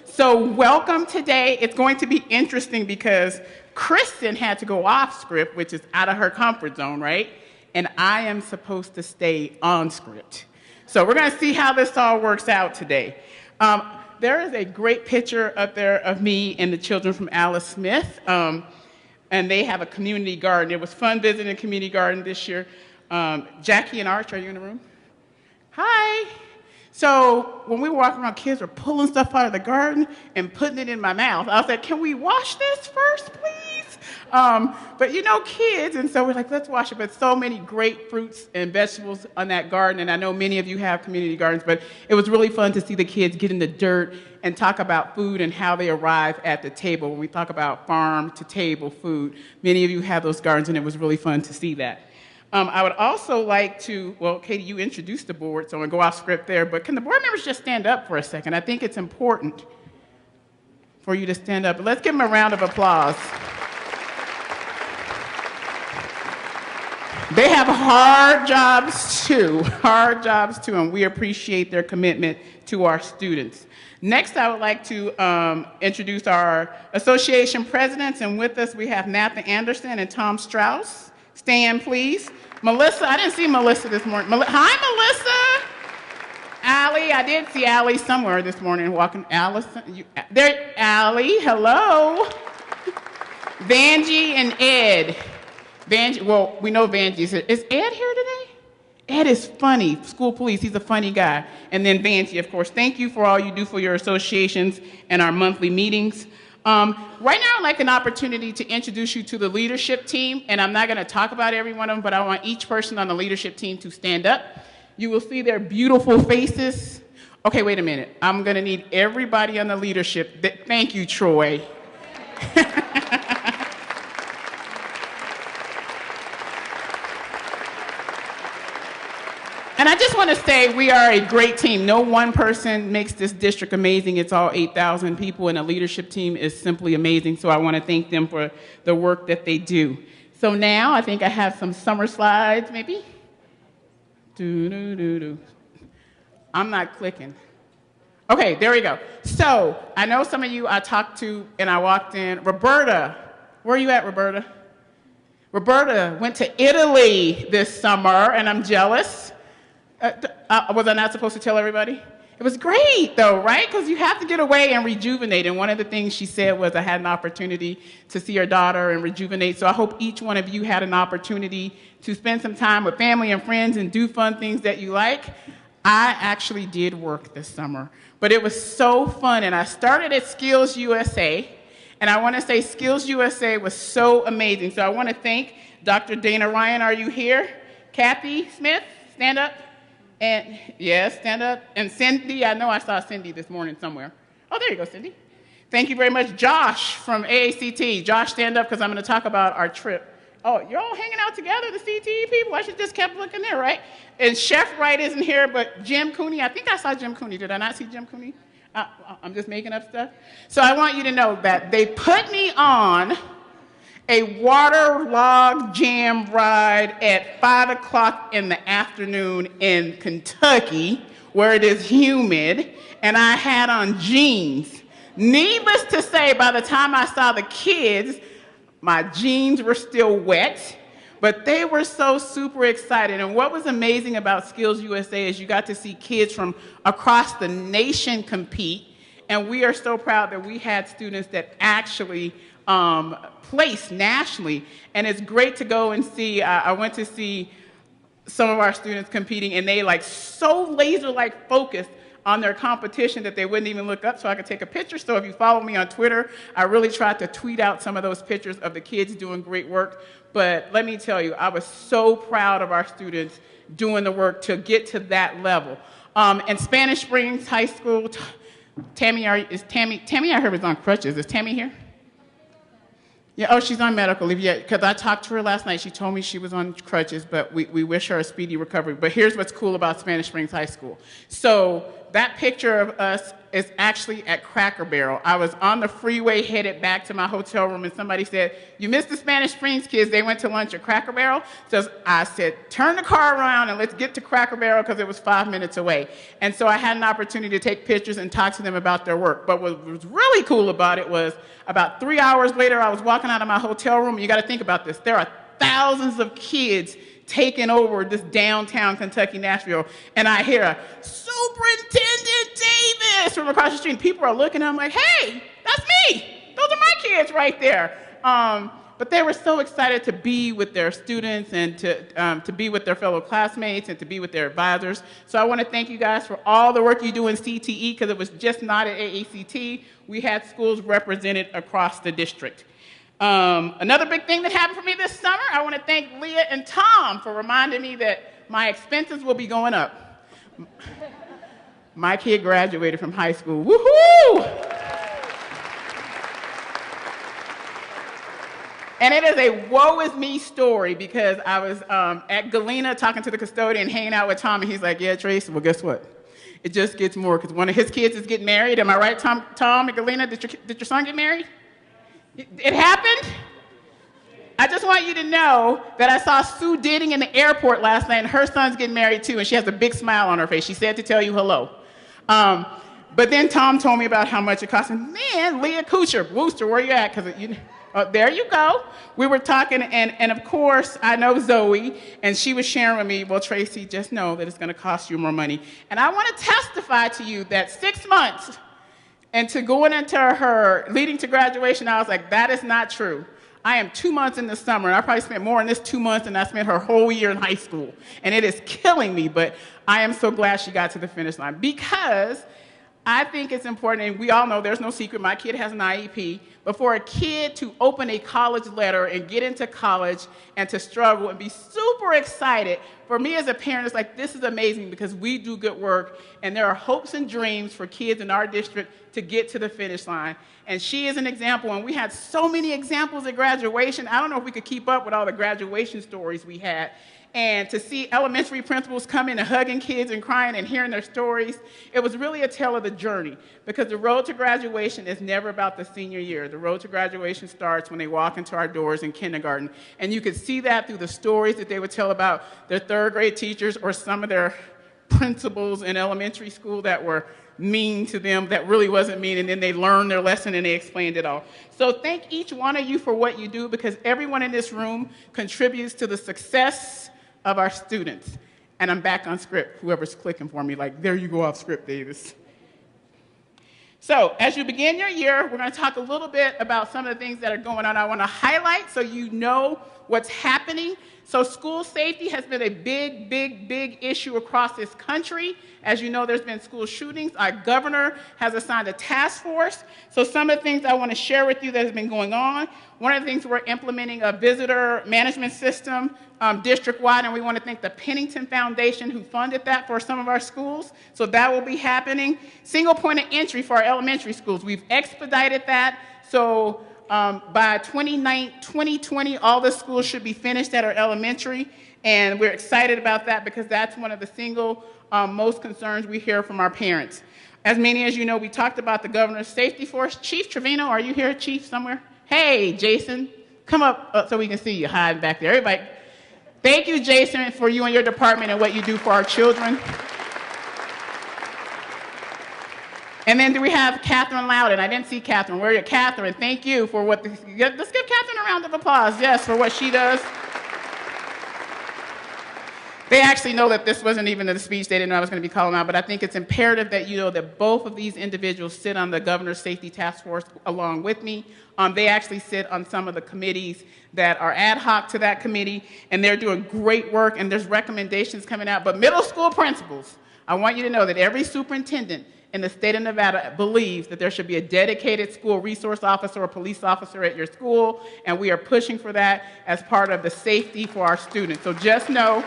So welcome today. It's going to be interesting because Kristen had to go off script, which is out of her comfort zone, right? And I am supposed to stay on script. So we're going to see how this all works out today. There is a great picture up there of me and the children from Alice Smith, and they have a community garden. It was fun visiting a community garden this year. Jackie and Arch, are you in the room? Hi. So when we were walking around, kids were pulling stuff out of the garden and putting it in my mouth. I was like, can we wash this first, please? But you know, kids, and so we're like, let's wash it. But so many great fruits and vegetables on that garden, and I know many of you have community gardens, but it was really fun to see the kids get in the dirt and talk about food and how they arrive at the table. When we talk about farm to table food, many of you have those gardens, and it was really fun to see that. I would also like to, well, Katie, you introduced the board, so I'm going to go off script there, but can the board members just stand up for a second? I think it's important for you to stand up. Let's give them a round of applause. They have hard jobs too, and we appreciate their commitment to our students. Next, I would like to introduce our association presidents, and with us we have Nathan Anderson and Tom Strauss. Stand, please. Melissa, I didn't see Melissa this morning. Hi, Melissa. Allie, I did see Allie somewhere this morning walking. Allison, there, Allie, hello. Vanjie and Ed. Vanjie, well, we know Vanjie's here. Is Ed here today? Ed is funny, school police, he's a funny guy. And then Vanjie, of course. Thank you for all you do for your associations and our monthly meetings. Right now, I'd like an opportunity to introduce you to the leadership team, and I'm not going to talk about every one of them, but I want each person on the leadership team to stand up. You will see their beautiful faces. Okay, wait a minute. I'm going to need everybody on the leadership. Thank you, Troy. And I just want to say we are a great team. No one person makes this district amazing. It's all 8,000 people, and a leadership team is simply amazing. So I want to thank them for the work that they do. So now I think I have some summer slides, maybe. I'm not clicking. Okay, there we go. So I know some of you I talked to, and I walked in. Roberta, where are you at, Roberta? Roberta went to Italy this summer, and I'm jealous. Was I not supposed to tell everybody? It was great, though, right? Because you have to get away and rejuvenate. And one of the things she said was I had an opportunity to see her daughter and rejuvenate. So I hope each one of you had an opportunity to spend some time with family and friends and do fun things that you like. I actually did work this summer, but it was so fun. And I started at Skills USA. And I want to say Skills USA was so amazing. So I want to thank Dr. Dana Ryan. Are you here? Kathy Smith, stand up. And yes, stand up. And Cindy, I know I saw Cindy this morning somewhere. Oh, there you go, Cindy. Thank you very much. Josh from AACT. Josh, stand up because I'm going to talk about our trip. Oh, you're all hanging out together, the CTE people? I should just kept looking there, right? And Chef Wright isn't here, but Jim Cooney. I think I saw Jim Cooney. Did I not see Jim Cooney? I'm just making up stuff. So I want you to know that they put me on a waterlogged jam ride at 5 o'clock in the afternoon in Kentucky, where it is humid, and I had on jeans. Needless to say, by the time I saw the kids, my jeans were still wet, but they were so super excited. And what was amazing about Skills USA is you got to see kids from across the nation compete, and we are so proud that we had students that actually placed nationally. And it's great to go and see. I went to see some of our students competing, and they so laser-like focused on their competition that they wouldn't even look up so I could take a picture. So if you follow me on Twitter, I really tried to tweet out some of those pictures of the kids doing great work. But let me tell you, I was so proud of our students doing the work to get to that level. And Spanish Springs High School, Tammy, I heard was on crutches. Is Tammy here? Yeah, oh, she's on medical leave. Yeah, because I talked to her last night. She told me she was on crutches, but we wish her a speedy recovery. But here's what's cool about Spanish Springs High School. So that picture of us is actually at Cracker Barrel. I was on the freeway headed back to my hotel room, and somebody said, "You missed the Spanish Springs kids. They went to lunch at Cracker Barrel." So I said, "Turn the car around and let's get to Cracker Barrel," because it was 5 minutes away. And so I had an opportunity to take pictures and talk to them about their work. But what was really cool about it was about 3 hours later, I was walking out of my hotel room. And you got to think about this. There are thousands of kids taking over this downtown Kentucky, Nashville, and I hear a "Superintendent Davis" from across the street. And people are looking, and I'm like, "Hey, that's me. Those are my kids right there." But they were so excited to be with their students and to be with their fellow classmates and to be with their advisors. So I want to thank you guys for all the work you do in CTE, because it was just not at AACT. We had schools represented across the district. Another big thing that happened for me this summer, I want to thank Leah and Tom for reminding me that my expenses will be going up. My kid graduated from high school. Woohoo! And it is a woe is me story, because I was at Galena talking to the custodian, hanging out with Tom, and he's like, "Yeah, Trace, well, guess what? It just gets more, because one of his kids is getting married." Am I right, Tom and Galena? Did your son get married? It happened? I just want you to know that I saw Sue Ditting in the airport last night, and her son's getting married too, and she has a big smile on her face. She said to tell you hello. But then Tom told me about how much it cost. And man, Leah Kuchar, Wooster, where you at? There you go. We were talking, and of course, I know Zoe, and she was sharing with me, "Well, Tracy, just know that it's going to cost you more money." And I want to testify to you that 6 months into going into her leading to graduation, I was like, that is not true. I am 2 months in the summer, and I probably spent more in this 2 months than I spent her whole year in high school. And it is killing me, but I am so glad she got to the finish line, because I think it's important, and we all know there's no secret, my kid has an IEP, but for a kid to open a college letter and get into college and to struggle and be super excited, for me as a parent, it's like, this is amazing, because we do good work, and there are hopes and dreams for kids in our district to get to the finish line. And she is an example, and we had so many examples at graduation. I don't know if we could keep up with all the graduation stories we had. And to see elementary principals come in and hugging kids and crying and hearing their stories, it was really a tale of the journey, because the road to graduation is never about the senior year. The road to graduation starts when they walk into our doors in kindergarten. And you could see that through the stories that they would tell about their third grade teachers or some of their principals in elementary school that were mean to them, that really wasn't mean, and then they learned their lesson and they explained it all. So thank each one of you for what you do, because everyone in this room contributes to the success of our students. And I'm back on script, whoever's clicking for me, like, there you go off script, Davis. So as you begin your year, we're going to talk a little bit about some of the things that are going on. I want to highlight so you know what's happening. So school safety has been a big, big, big issue across this country. As you know, there's been school shootings. Our governor has assigned a task force. So some of the things I want to share with you that has been going on. One of the things, we're implementing a visitor management system district-wide, and we want to thank the Pennington Foundation who funded that for some of our schools. So that will be happening. Single point of entry for our elementary schools. We've expedited that. So by 2020, all the schools should be finished at our elementary, and we're excited about that, because that's one of the single most concerns we hear from our parents. As many as you know, we talked about the governor's safety force. Chief Trevino, are you here, Chief, somewhere? Hey, Jason, come up so we can see you hiding back there. Everybody, thank you, Jason, for you and your department and what you do for our children. And then do we have Catherine Loudon? I didn't see Catherine. Where are you? Catherine, thank you for what, let's give Catherine a round of applause, yes, for what she does. They actually know that this wasn't even in the speech. They didn't know I was going to be calling out, but I think it's imperative that you know that both of these individuals sit on the Governor's Safety Task Force along with me. They actually sit on some of the committees that are ad hoc to that committee, and they're doing great work, and there's recommendations coming out. But middle school principals, I want you to know that every superintendent in the state of Nevada believes that there should be a dedicated school resource officer or police officer at your school, and we are pushing for that as part of the safety for our students. So just know,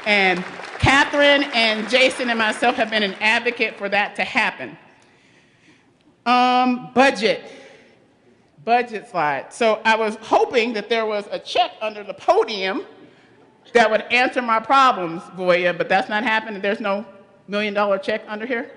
and Catherine and Jason and myself have been an advocate for that to happen. Budget slide. So I was hoping that there was a check under the podium that would answer my problems, Voya, but that's not happening. There's no $1 million check under here.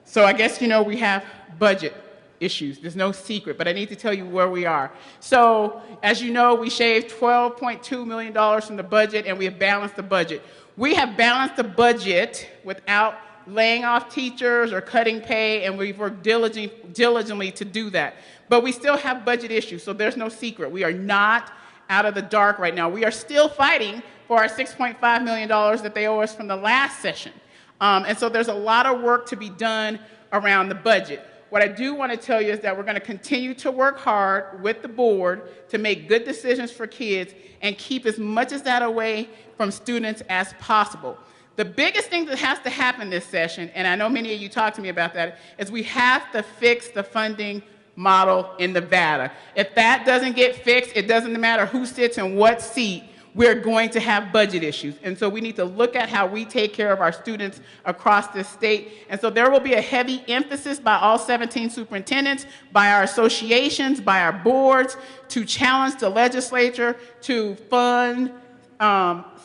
So I guess you know we have budget issues. There's no secret, but I need to tell you where we are. So as you know, we shaved $12.2 million from the budget, and we have balanced the budget. We have balanced the budget without laying off teachers or cutting pay, and we've worked diligently to do that. But we still have budget issues, so there's no secret. We are not out of the dark right now. We are still fighting for our $6.5 million that they owe us from the last session. And so there's a lot of work to be done around the budget. What I do want to tell you is that we're going to continue to work hard with the board to make good decisions for kids and keep as much of that away from students as possible. The biggest thing that has to happen this session, and I know many of you talked to me about that, is we have to fix the funding model in Nevada. If that doesn't get fixed, it doesn't matter who sits in what seat, we're going to have budget issues. And so we need to look at how we take care of our students across this state. And so there will be a heavy emphasis by all 17 superintendents, by our associations, by our boards, to challenge the legislature to fund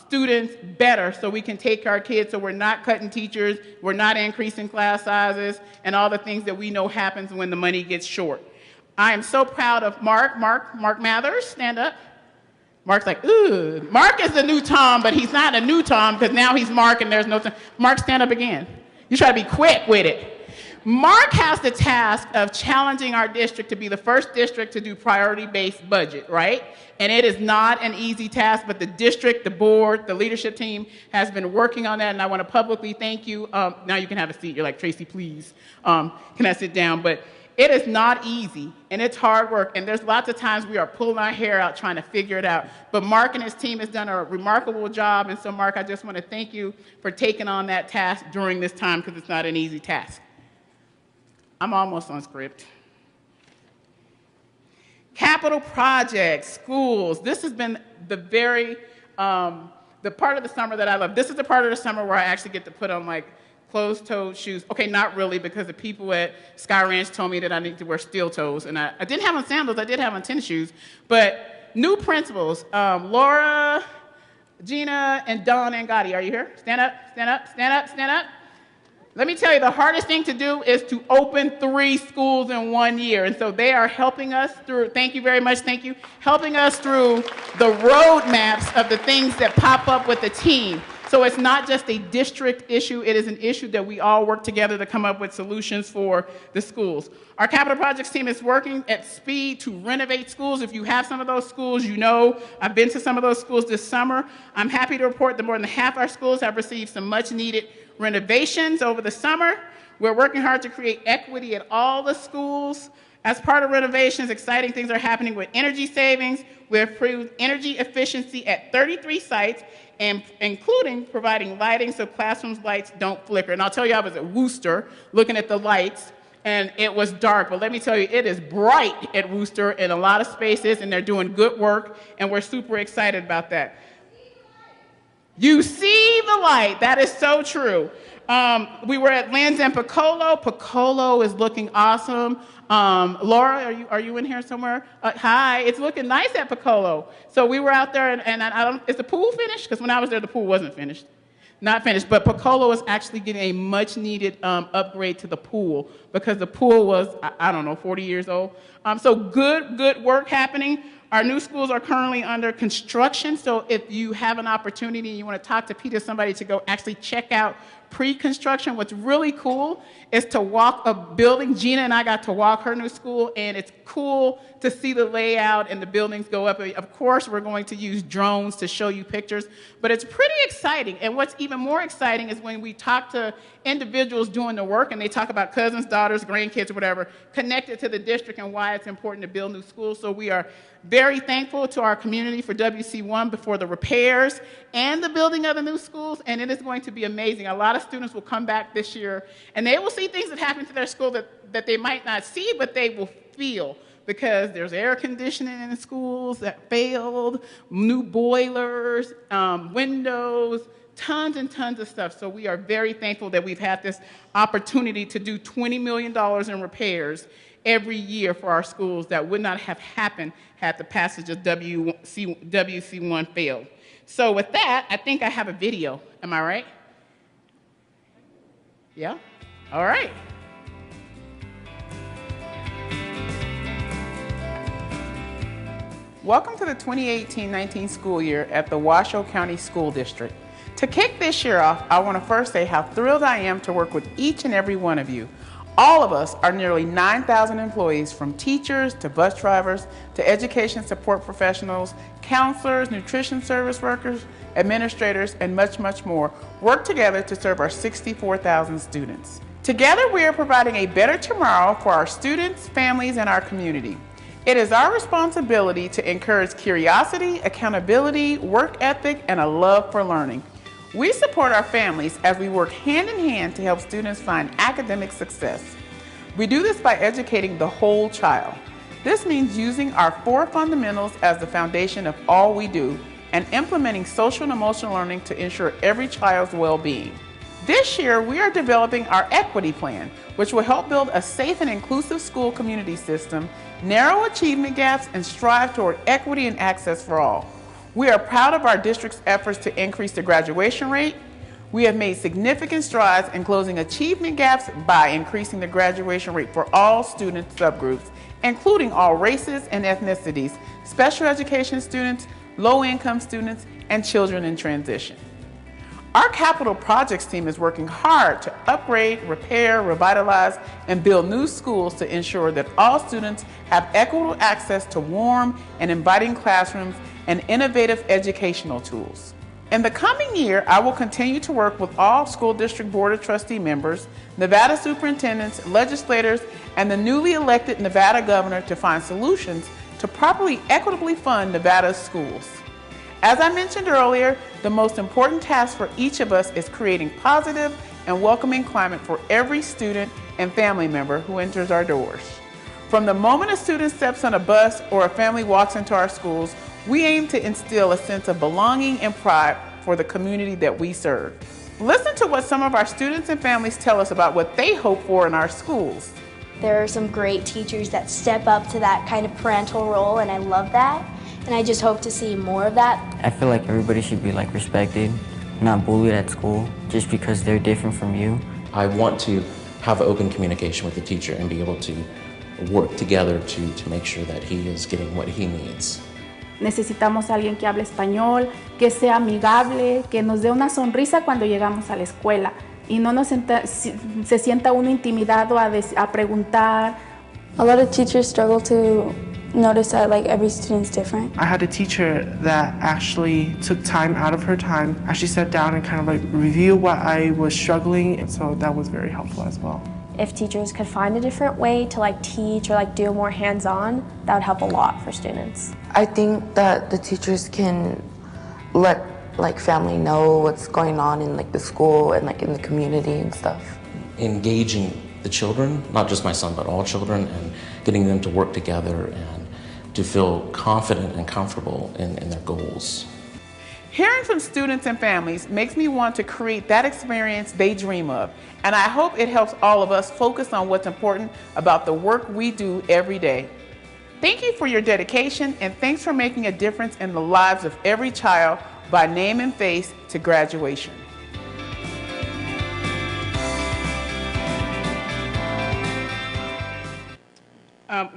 students better so we can take care of our kids, so we're not cutting teachers, we're not increasing class sizes, and all the things that we know happens when the money gets short. I am so proud of Mark Mathers, stand up. Mark's like, ooh. Mark is the new Tom, but he's not a new Tom because now he's Mark and there's no Tom. Mark, stand up again. You try to be quick with it. Mark has the task of challenging our district to be the first district to do priority-based budget, right? And it is not an easy task, but the district, the board, the leadership team has been working on that, and I want to publicly thank you. Now you can have a seat. You're like, Tracy, please, can I sit down? But it is not easy, and it's hard work, and there's lots of times we are pulling our hair out trying to figure it out. But Mark and his team has done a remarkable job, and so Mark, I just want to thank you for taking on that task during this time because it's not an easy task. I'm almost on script. Capital projects, schools. This has been the part of the summer that I love. This is the part of the summer where I actually get to put on like closed-toed shoes. Okay, not really, because the people at Sky Ranch told me that I need to wear steel toes, and I didn't have on sandals, I did have on tennis shoes. But new principals, Laura, Gina, and Dawn and Gotti, are you here? Stand up, stand up, stand up, stand up. Let me tell you, the hardest thing to do is to open 3 schools in 1 year. And so they are helping us through, thank you very much, thank you, helping us through the roadmaps of the things that pop up with the team. So it's not just a district issue, it is an issue that we all work together to come up with solutions for the schools. Our capital projects team is working at speed to renovate schools. If you have some of those schools, you know, I've been to some of those schools this summer. I'm happy to report that more than half our schools have received some much needed renovations over the summer. We're working hard to create equity at all the schools. As part of renovations, exciting things are happening with energy savings. We've improved energy efficiency at 33 sites, and including providing lighting so classrooms' lights don't flicker. And I'll tell you, I was at Worcester looking at the lights, and it was dark. But let me tell you, it is bright at Worcester in a lot of spaces, and they're doing good work, and we're super excited about that. You see the light. That is so true. We were at Lynn's and Piccolo. Piccolo is looking awesome. Laura, are you in here somewhere? Hi, it's looking nice at Piccolo. So we were out there, and I don't, is the pool finished? Because when I was there, the pool wasn't finished. Not finished, but Piccolo is actually getting a much-needed upgrade to the pool because the pool was, I don't know, 40 years old. So good work happening. Our new schools are currently under construction, so if you have an opportunity and you want to talk to Peter, somebody to go actually check out pre-construction, what's really cool is to walk a building. Gina and I got to walk her new school, and it's cool to see the layout and the buildings go up. Of course, we're going to use drones to show you pictures, but it's pretty exciting. And what's even more exciting is when we talk to individuals doing the work, and they talk about cousins, daughters, grandkids, or whatever, connected to the district and why it's important to build new schools. So we are very thankful to our community for WC1 before the repairs and the building of the new schools, and it is going to be amazing. A lot of students will come back this year, and they will see things that happen to their school that they might not see, but they will feel, because there's air conditioning in the schools that failed, new boilers, windows, tons and tons of stuff. So we are very thankful that we've had this opportunity to do $20 million in repairs every year for our schools that would not have happened had the passage of WC1 failed. So with that, I think I have a video. Am I right? Yeah? All right. Welcome to the 2018-19 school year at the Washoe County School District. To kick this year off, I want to first say how thrilled I am to work with each and every one of you. All of us are nearly 9,000 employees, from teachers to bus drivers to education support professionals, counselors, nutrition service workers, administrators, and much, much more, work together to serve our 64,000 students. Together, we are providing a better tomorrow for our students, families, and our community. It is our responsibility to encourage curiosity, accountability, work ethic, and a love for learning. We support our families as we work hand in hand to help students find academic success. We do this by educating the whole child. This means using our 4 fundamentals as the foundation of all we do and implementing social and emotional learning to ensure every child's well-being. This year, we are developing our equity plan, which will help build a safe and inclusive school community system, narrow achievement gaps, and strive toward equity and access for all. We are proud of our district's efforts to increase the graduation rate. We have made significant strides in closing achievement gaps by increasing the graduation rate for all student subgroups, including all races and ethnicities, special education students, low-income students, and children in transition. Our capital projects team is working hard to upgrade, repair, revitalize, and build new schools to ensure that all students have equitable access to warm and inviting classrooms and innovative educational tools. In the coming year, I will continue to work with all school district board of trustee members, Nevada superintendents, legislators, and the newly elected Nevada governor to find solutions to properly equitably fund Nevada's schools. As I mentioned earlier, the most important task for each of us is creating positive and welcoming climate for every student and family member who enters our doors. From the moment a student steps on a bus or a family walks into our schools, we aim to instill a sense of belonging and pride for the community that we serve. Listen to what some of our students and families tell us about what they hope for in our schools. There are some great teachers that step up to that kind of parental role, and I love that. And I just hope to see more of that. I feel like everybody should be respected, not bullied at school just because they're different from you. I want to have open communication with the teacher and be able to work together to make sure that he is getting what he needs. Necesitamos a alguien que hable español, que sea amigable, que nos dé una sonrisa cuando llegamos a la escuela y no se sienta uno intimidado a preguntar. A lot of teachers struggle to notice that every student's different. I had a teacher that actually took time out of her time, actually sat down and kind of review what I was struggling, and so that was very helpful as well. If teachers could find a different way to teach or do more hands-on, that would help a lot for students. I think that the teachers can let family know what's going on in the school and in the community and stuff. Engaging the children, not just my son, but all children, and getting them to work together and to feel confident and comfortable in their goals. Hearing from students and families makes me want to create that experience they dream of, and I hope it helps all of us focus on what's important about the work we do every day. Thank you for your dedication, and thanks for making a difference in the lives of every child by name and face to graduation.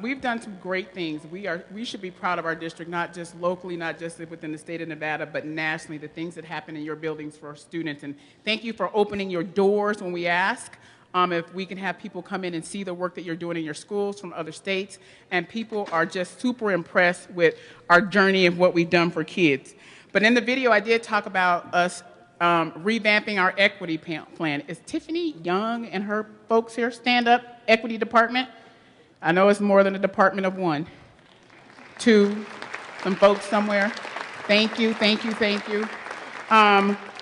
We've done some great things. We should be proud of our district, not just locally, not just within the state of Nevada, but nationally, the things that happen in your buildings for our students. And thank you for opening your doors when we ask if we can have people come in and see the work that you're doing in your schools from other states. And people are just super impressed with our journey of what we've done for kids. But in the video, I did talk about us revamping our equity plan. Is Tiffany Young and her folks here stand up, equity department? I know it's more than a department of one. 2, some folks somewhere. Thank you, thank you, thank you.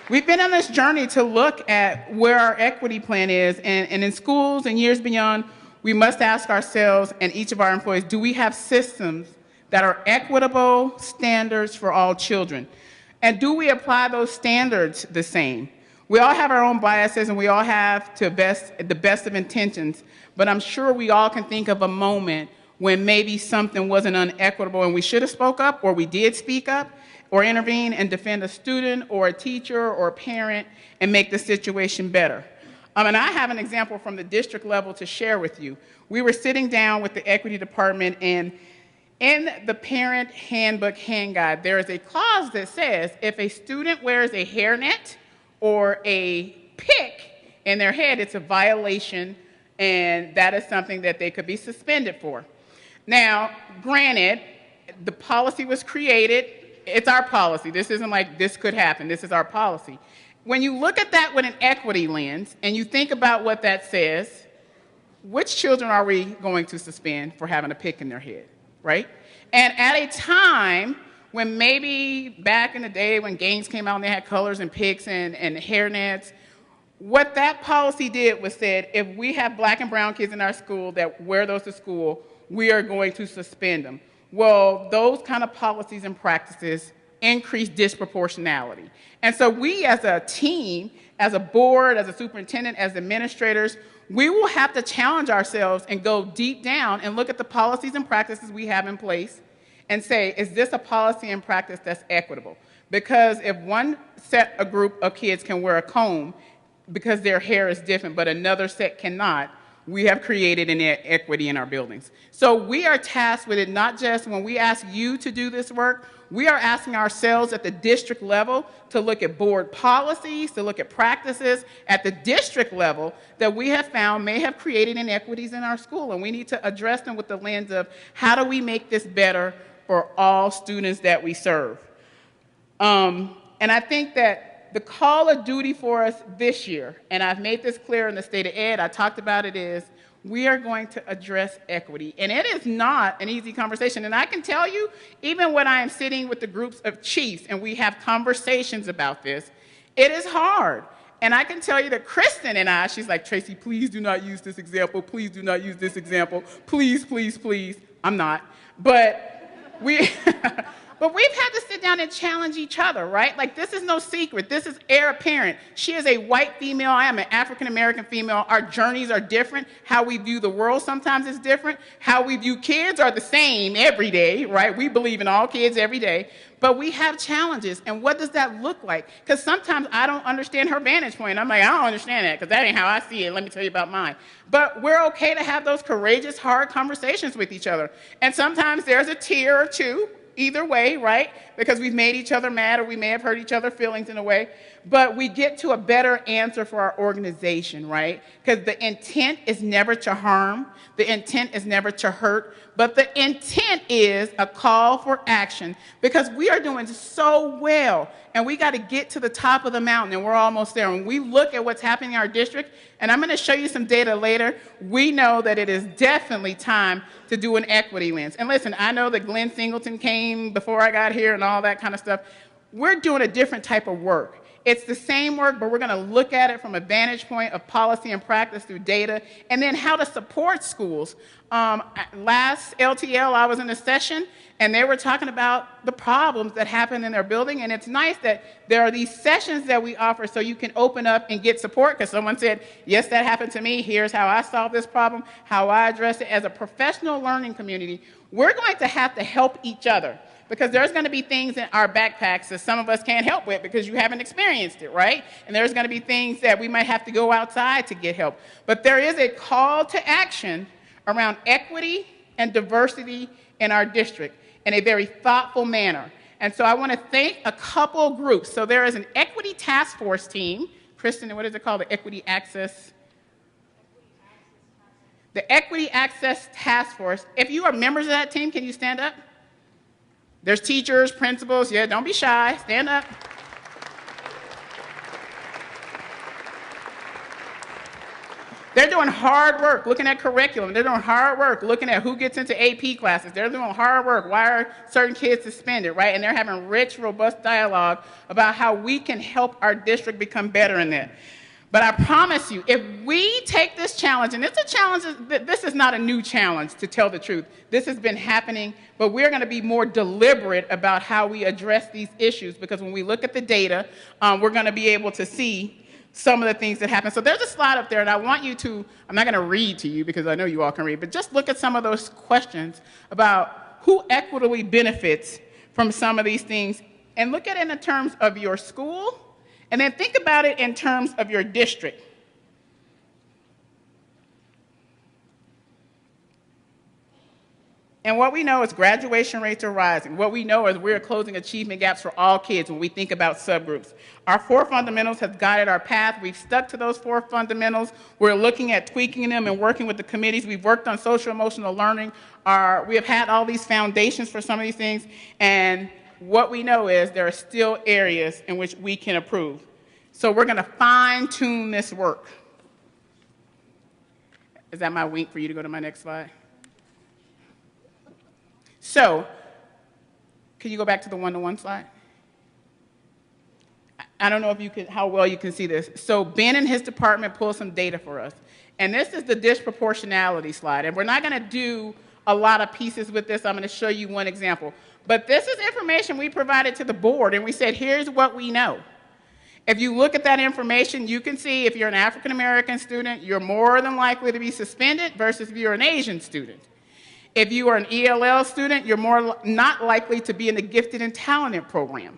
We've been on this journey to look at where our equity plan is, and in schools and years beyond, we must ask ourselves and each of our employees, do we have systems that are equitable standards for all children? And do we apply those standards the same? We all have our own biases, and we all have the best of intentions, but I'm sure we all can think of a moment when maybe something wasn't unequitable and we should have spoke up, or we did speak up, or intervene and defend a student or a teacher or a parent and make the situation better. And I have an example from the district level to share with you. We were sitting down with the equity department, and In the parent handbook hand guide, there is a clause that says if a student wears a hairnet or a pick in their head, it's a violation, and that is something that they could be suspended for. Now, granted, the policy was created. It's our policy. This isn't like this could happen. This is our policy. When you look at that with an equity lens and you think about what that says, which children are we going to suspend for having a pick in their head, right? And at a time when maybe back in the day when games came out and they had colors and picks and hairnets, what that policy did was said, if we have black and brown kids in our school that wear those to school, we are going to suspend them. Well, those kind of policies and practices increase disproportionality. And so we as a team, as a board, as a superintendent, as administrators, we will have to challenge ourselves and go deep down and look at the policies and practices we have in place and say, is this a policy and practice that's equitable? Because if a group of kids can wear a comb because their hair is different, but another set cannot, we have created inequity in our buildings. So we are tasked with it, not just when we ask you to do this work, we are asking ourselves at the district level to look at board policies, to look at practices at the district level that we have found may have created inequities in our school, and we need to address them with the lens of how do we make this better for all students that we serve. And I think that the call of duty for us this year, and I've made this clear in the State of Ed, I talked about it, is we are going to address equity. And it is not an easy conversation. And I can tell you, even when I am sitting with the groups of chiefs and we have conversations about this, it is hard. And I can tell you that Kristen and I, she's like, Tracy, please do not use this example. Please do not use this example. Please, please, please. I'm not. But we've had to sit down and challenge each other, right? Like, this is no secret. This is heir apparent. She is a white female. I am an African-American female. Our journeys are different. How we view the world sometimes is different. How we view kids are the same every day, right? We believe in all kids every day. But we have challenges. And what does that look like? Because sometimes I don't understand her vantage point. I'm like, I don't understand that because that ain't how I see it. Let me tell you about mine. But we're okay to have those courageous, hard conversations with each other. And sometimes there's a tear or two. Either way, right? Because we've made each other mad or we may have hurt each other's feelings in a way. But we get to a better answer for our organization, right? Because the intent is never to harm. The intent is never to hurt. But the intent is a call for action because we are doing so well and we got to get to the top of the mountain and we're almost there. When we look at what's happening in our district, and I'm going to show you some data later, we know that it is definitely time to do an equity lens. And listen, I know that Glenn Singleton came before I got here and all that kind of stuff. We're doing a different type of work. It's the same work, but we're going to look at it from a vantage point of policy and practice through data, and then how to support schools. Last LTL, I was in a session, and they were talking about the problems that happen in their building, and it's nice that there are these sessions that we offer so you can open up and get support, because someone said, yes, that happened to me. Here's how I solved this problem, how I address it. As a professional learning community, we're going to have to help each other. Because there's going to be things in our backpacks that some of us can't help with because you haven't experienced it, right? And there's going to be things that we might have to go outside to get help. But there is a call to action around equity and diversity in our district in a very thoughtful manner. And so I want to thank a couple groups. So there is an equity task force team. Kristen, what is it called? The Equity Access? The Equity Access Task Force. If you are members of that team, can you stand up? There's teachers, principals. Yeah, don't be shy. Stand up. They're doing hard work looking at curriculum. They're doing hard work looking at who gets into AP classes. They're doing hard work. Why are certain kids suspended, right? And they're having rich, robust dialogue about how we can help our district become better in that. But I promise you, if we take this challenge, and it's a challenge, this is not a new challenge, to tell the truth. This has been happening, but we're going to be more deliberate about how we address these issues, because when we look at the data, we're going to be able to see some of the things that happen. So there's a slide up there, and I want you to, I'm not going to read to you because I know you all can read, but just look at some of those questions about who equitably benefits from some of these things, and look at it in terms of your school, and then think about it in terms of your district. And what we know is graduation rates are rising. What we know is we're closing achievement gaps for all kids when we think about subgroups. Our 4 fundamentals have guided our path. We've stuck to those 4 fundamentals. We're looking at tweaking them and working with the committees. We've worked on social emotional learning. We have had all these foundations for some of these things. And what we know is there are still areas in which we can improve. So we're going to fine tune this work. Is that my wink for you to go to my next slide? So, can you go back to the one-to-one slide? I don't know if you can, how well you can see this. So Ben and his department pulled some data for us. And this is the disproportionality slide. And we're not going to do a lot of pieces with this. I'm going to show you one example. But this is information we provided to the board, and we said, here's what we know. If you look at that information, you can see if you're an African-American student, you're more than likely to be suspended versus if you're an Asian student. If you are an ELL student, you're more not likely to be in the gifted and talented program.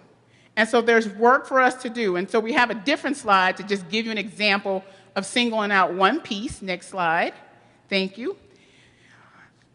And so there's work for us to do. And so we have a different slide to just give you an example of singling out one piece. Next slide. Thank you.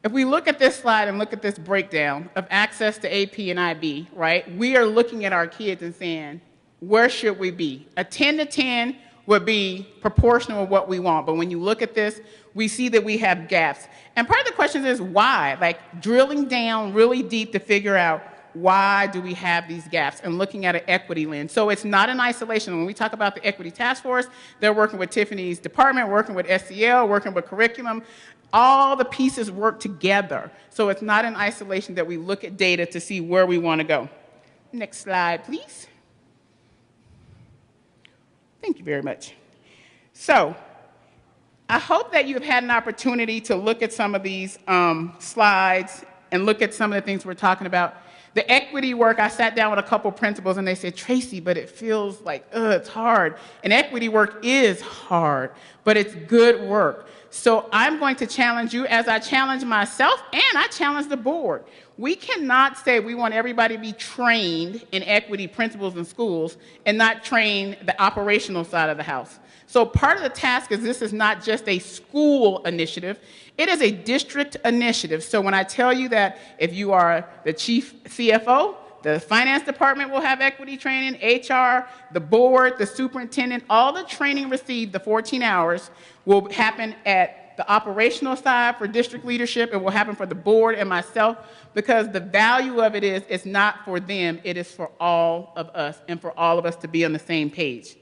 If we look at this slide and look at this breakdown of access to AP and IB, right, we are looking at our kids and saying, where should we be? A 10 to 10 would be proportional of what we want. But when you look at this, we see that we have gaps. And part of the question is why? Like drilling down really deep to figure out why do we have these gaps and looking at an equity lens. So it's not in isolation. When we talk about the Equity Task Force, they're working with Tiffany's department, working with SEL, working with curriculum. All the pieces work together. So it's not in isolation that we look at data to see where we want to go. Next slide, please. Thank you very much. So I hope that you've had an opportunity to look at some of these slides and look at some of the things we're talking about. The equity work, I sat down with a couple principals and they said, Tracy, but it feels like, it's hard. And equity work is hard, but it's good work. So I'm going to challenge you as I challenge myself and I challenge the board. We cannot say we want everybody to be trained in equity principles in schools and not train the operational side of the house. So part of the task is this is not just a school initiative, it is a district initiative. So when I tell you that if you are the chief CFO, the finance department will have equity training, HR, the board, the superintendent, all the training received, the 14 hours, will happen at the operational side for district leadership. It will happen for the board and myself because the value of it is it's not for them, it is for all of us and for all of us to be on the same page.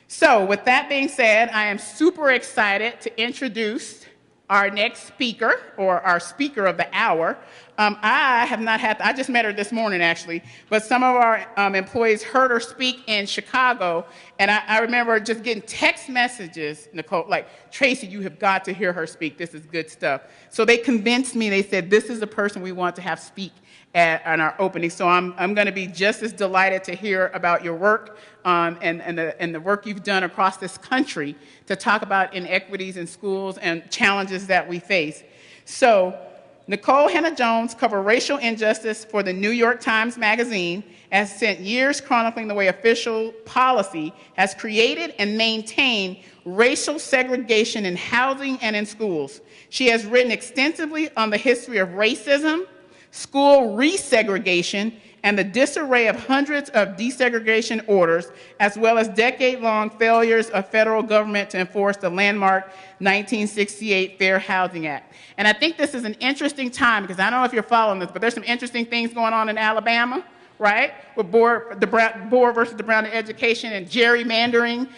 So with that being said, I am super excited to introduce our next speaker, or our speaker of the hour. I just met her this morning actually, but some of our employees heard her speak in Chicago, and I remember just getting text messages, Nicole, like, Tracy, you have got to hear her speak, this is good stuff. So they convinced me, they said, this is the person we want to have speak on our opening. So I'm going to be just as delighted to hear about your work and the work you've done across this country to talk about inequities in schools and challenges that we face. So Nicole Hannah-Jones covered racial injustice for the New York Times Magazine, has spent years chronicling the way official policy has created and maintained racial segregation in housing and in schools. She has written extensively on the history of racism, school resegregation, and the disarray of hundreds of desegregation orders, as well as decade-long failures of federal government to enforce the landmark 1968 Fair Housing Act. And I think this is an interesting time, because I don't know if you're following this, but there's some interesting things going on in Alabama, right? With board versus the Brown in Education and gerrymandering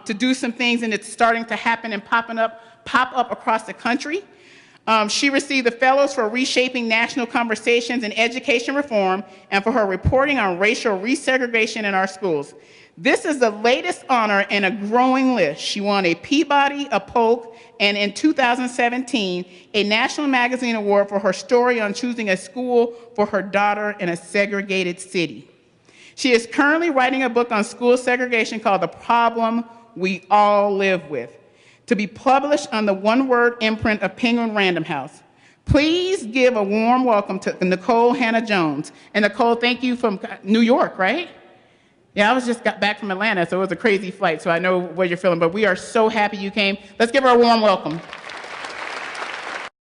to do some things, and it's starting to happen and pop up across the country. She received the Fellows for Reshaping National Conversations in Education Reform and for her reporting on racial resegregation in our schools. This is the latest honor in a growing list. She won a Peabody, a Polk, and in 2017, a National Magazine Award for her story on choosing a school for her daughter in a segregated city. She is currently writing a book on school segregation called The Problem We All Live With, to be published on the one-word imprint of Penguin Random House. Please give a warm welcome to Nicole Hannah-Jones. And Nicole, thank you from New York, right? Yeah, I got back from Atlanta, so it was a crazy flight, so I know what you're feeling, but we are so happy you came. Let's give her a warm welcome.